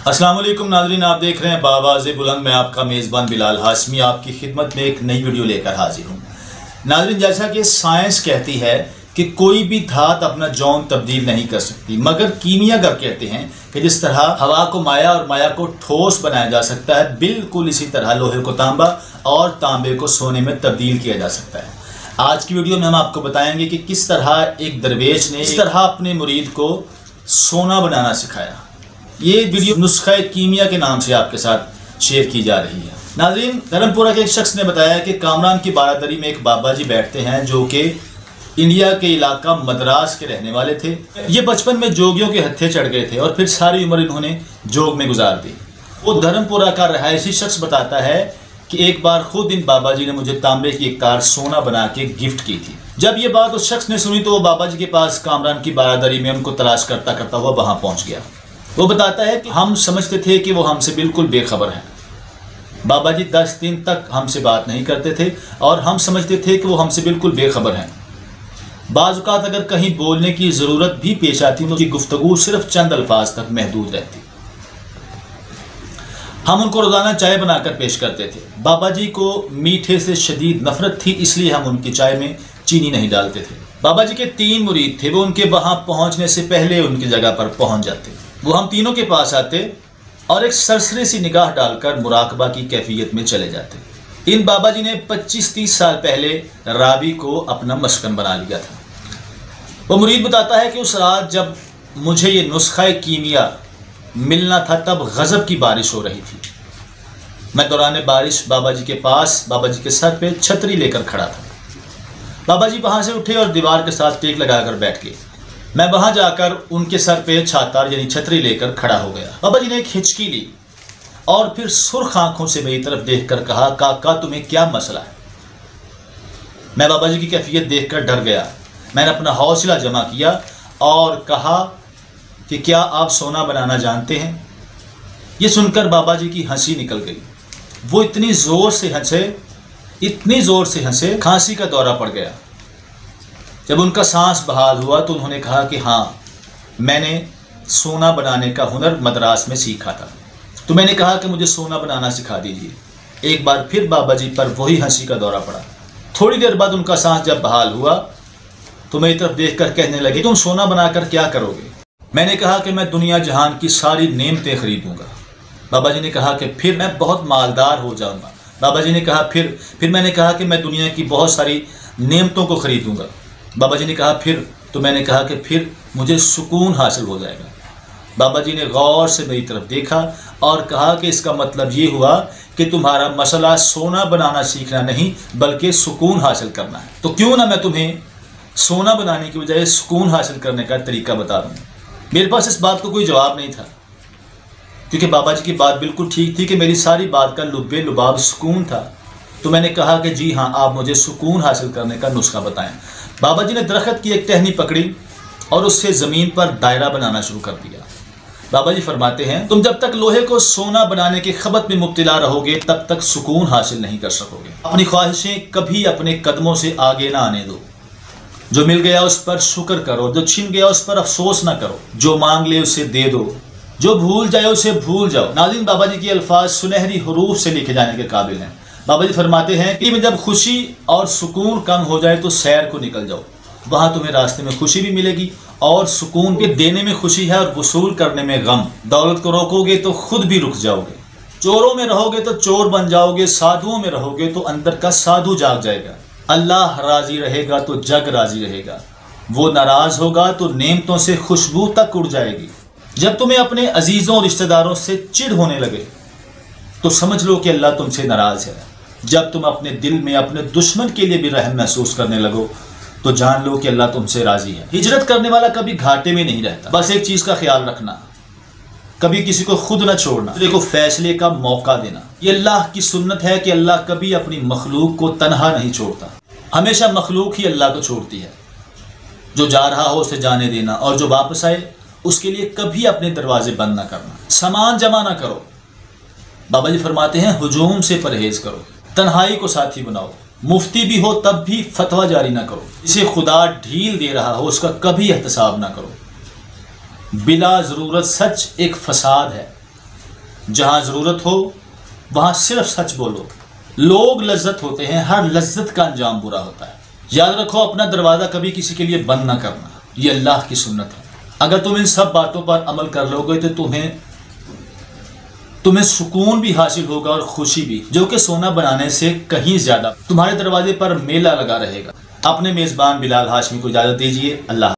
अस्सलाम वालेकुम नाज़रीन, आप देख रहे हैं बावाज़े बुलंद। मैं आपका मेज़बान बिलाल हाशमी आपकी खिदमत में एक नई वीडियो लेकर हाजिर हूँ। नाज़रीन, जैसा कि साइंस कहती है कि कोई भी धात अपना जौन तब्दील नहीं कर सकती, मगर कीमियागर कहते हैं कि जिस तरह हवा को माया और माया को ठोस बनाया जा सकता है, बिल्कुल इसी तरह लोहे को तांबा और तांबे को सोने में तब्दील किया जा सकता है। आज की वीडियो में हम आपको बताएंगे कि किस तरह एक दरवेश ने इस तरह अपने मुरीद को सोना बनाना सिखाया। ये वीडियो नुस्खा कीमिया के नाम से आपके साथ शेयर की जा रही है। नाज़रीन, धर्मपुरा के एक शख्स ने बताया कि कामरान की बारादरी में एक बाबा जी बैठते हैं जो कि इंडिया के इलाका मद्रास के रहने वाले थे। ये बचपन में जोगियों के हत्थे चढ़ गए थे और फिर सारी उम्र इन्होंने जोग में गुजार दी। वो धर्मपुरा का रहायशी शख्स बताता है कि एक बार खुद इन बाबा जी ने मुझे तांबे की एक तार सोना बना के गिफ्ट की थी। जब ये बात उस शख्स ने सुनी तो वो बाबा जी के पास कामरान की बारादरी में उनको तलाश करता करता हुआ वहाँ पहुँच गया। वो बताता है कि हम समझते थे कि वो हमसे बिल्कुल बेखबर हैं। बाबा जी 10 दिन तक हमसे बात नहीं करते थे और हम समझते थे कि वो हमसे बिल्कुल बेखबर हैं। बाज़ औक़ात अगर कहीं बोलने की ज़रूरत भी पेश आती तो उनकी गुफ्तगू सिर्फ चंद अल्फाज तक महदूद रहती। हम उनको रोज़ाना चाय बनाकर पेश करते थे। बाबा जी को मीठे से शदीद नफरत थी, इसलिए हम उनकी चाय में चीनी नहीं डालते थे। बाबा जी के 3 मुरीद थे, वो उनके वहाँ पहुँचने से पहले उनकी जगह पर पहुँच जाते। वो हम तीनों के पास आते और एक सरसरी सी निगाह डालकर मुराकबा की कैफियत में चले जाते। इन बाबा जी ने 25-30 साल पहले रावी को अपना मस्कन बना लिया था। वो मुरीद बताता है कि उस रात जब मुझे ये नुस्खा कीमिया मिलना था तब गज़ब की बारिश हो रही थी। मैं दौरान बारिश बाबा जी के पास बाबा जी के सर पे छतरी लेकर खड़ा था। बाबा जी वहाँ से उठे और दीवार के साथ टेक लगाकर बैठ गए। मैं वहाँ जाकर उनके सर पे छातार यानी छतरी लेकर खड़ा हो गया। बाबा जी ने एक हिचकी ली और फिर सुर्ख आंखों से मेरी तरफ देखकर कहा, काका तुम्हें क्या मसला है? मैं बाबा जी की कैफियत देखकर डर गया। मैंने अपना हौसला जमा किया और कहा कि क्या आप सोना बनाना जानते हैं? ये सुनकर बाबा जी की हंसी निकल गई। वो इतनी ज़ोर से हंसे खांसी का दौरा पड़ गया। जब उनका सांस बहाल हुआ तो उन्होंने कहा कि हाँ, मैंने सोना बनाने का हुनर मद्रास में सीखा था, तो मैंने कहा कि मुझे सोना बनाना सिखा दीजिए। एक बार फिर बाबा जी पर वही हंसी का दौरा पड़ा। थोड़ी देर बाद उनका सांस जब बहाल हुआ तो मेरी तरफ देखकर कहने लगे, तुम सोना बनाकर क्या करोगे? मैंने कहा कि मैं दुनिया जहान की सारी नेमतें खरीदूंगा। बाबा जी ने कहा कि फिर मैं बहुत मालदार हो जाऊंगा। बाबा जी ने कहा फिर मैंने कहा कि मैं दुनिया की बहुत सारी नेमतों को खरीदूंगा। बाबा जी ने कहा फिर, तो मैंने कहा कि फिर मुझे सुकून हासिल हो जाएगा। बाबा जी ने गौर से मेरी तरफ देखा और कहा कि इसका मतलब ये हुआ कि तुम्हारा मसला सोना बनाना सीखना नहीं बल्कि सुकून हासिल करना है। तो क्यों ना मैं तुम्हें सोना बनाने की बजाय सुकून हासिल करने का तरीका बता दूँ। मेरे पास इस बात को कोई जवाब नहीं था, क्योंकि बाबा जी की बात बिल्कुल ठीक थी कि मेरी सारी बात का लुब्बे लुबाब सुकून था। तो मैंने कहा कि जी हाँ, आप मुझे सुकून हासिल करने का नुस्खा बताएं। बाबा जी ने दरख्त की एक टहनी पकड़ी और उससे ज़मीन पर दायरा बनाना शुरू कर दिया। बाबा जी फरमाते हैं, तुम जब तक लोहे को सोना बनाने के खबत में मुब्तला रहोगे तब तक सुकून हासिल नहीं कर सकोगे। अपनी ख्वाहिशें कभी अपने कदमों से आगे ना आने दो। जो मिल गया उस पर शुक्र करो, जो छिन गया उस पर अफसोस ना करो। जो मांग ले उसे दे दो, जो भूल जाए उसे भूल जाओ। नाज़रीन, बाबा जी के अल्फाज सुनहरी हरूफ से लिखे जाने के काबिल हैं। बाबा जी फरमाते हैं कि जब खुशी और सुकून कम हो जाए तो सैर को निकल जाओ। वहाँ तुम्हें रास्ते में खुशी भी मिलेगी और सुकून भी। देने में खुशी है और वसूल करने में गम। दौलत को रोकोगे तो खुद भी रुक जाओगे। चोरों में रहोगे तो चोर बन जाओगे। साधुओं में रहोगे तो अंदर का साधु जाग जाएगा। अल्लाह राजी रहेगा तो जग राजी रहेगा। वो नाराज़ होगा तो नेमतों से खुशबू तक उड़ जाएगी। जब तुम्हें अपने अजीज़ों और रिश्तेदारों से चिढ़ होने लगे तो समझ लो कि अल्लाह तुमसे नाराज़ है। जब तुम अपने दिल में अपने दुश्मन के लिए भी रहम महसूस करने लगो तो जान लो कि अल्लाह तुमसे राज़ी है। हिजरत करने वाला कभी घाटे में नहीं रहता। बस एक चीज़ का ख्याल रखना, कभी किसी को खुद ना छोड़ना, देखो फैसले का मौका देना। ये अल्लाह की सुन्नत है कि अल्लाह कभी अपनी मखलूक को तन्हा नहीं छोड़ता। हमेशा मखलूक ही अल्लाह को छोड़ती है। जो जा रहा हो उसे जाने देना और जो वापस आए उसके लिए कभी अपने दरवाजे बंद ना करना। सामान जमा ना करो। बाबा जी फरमाते हैं, हुजूम से परहेज करो, तन्हाई को साथी बनाओ। मुफ्ती भी हो तब भी फतवा जारी ना करो। जिसे खुदा ढील दे रहा हो उसका कभी एहतसाब ना करो। बिला ज़रूरत सच एक फसाद है। جہاں ضرورت ہو وہاں صرف سچ بولو۔ لوگ لذت ہوتے ہیں، ہر لذت کا انجام برا ہوتا ہے۔ یاد رکھو اپنا دروازہ کبھی کسی کے لیے بند نہ کرنا، یہ اللہ کی سنت ہے۔ اگر تم ان سب باتوں پر عمل کر لو گے تو تمہیں سکون بھی حاصل ہوگا اور خوشی بھی، جو کہ سونا بنانے سے کہیں زیادہ تمہارے دروازے پر میلہ لگا رہے گا۔ اپنے میزبان بلال ہاشمی کو اجازت دیجیے۔ اللہ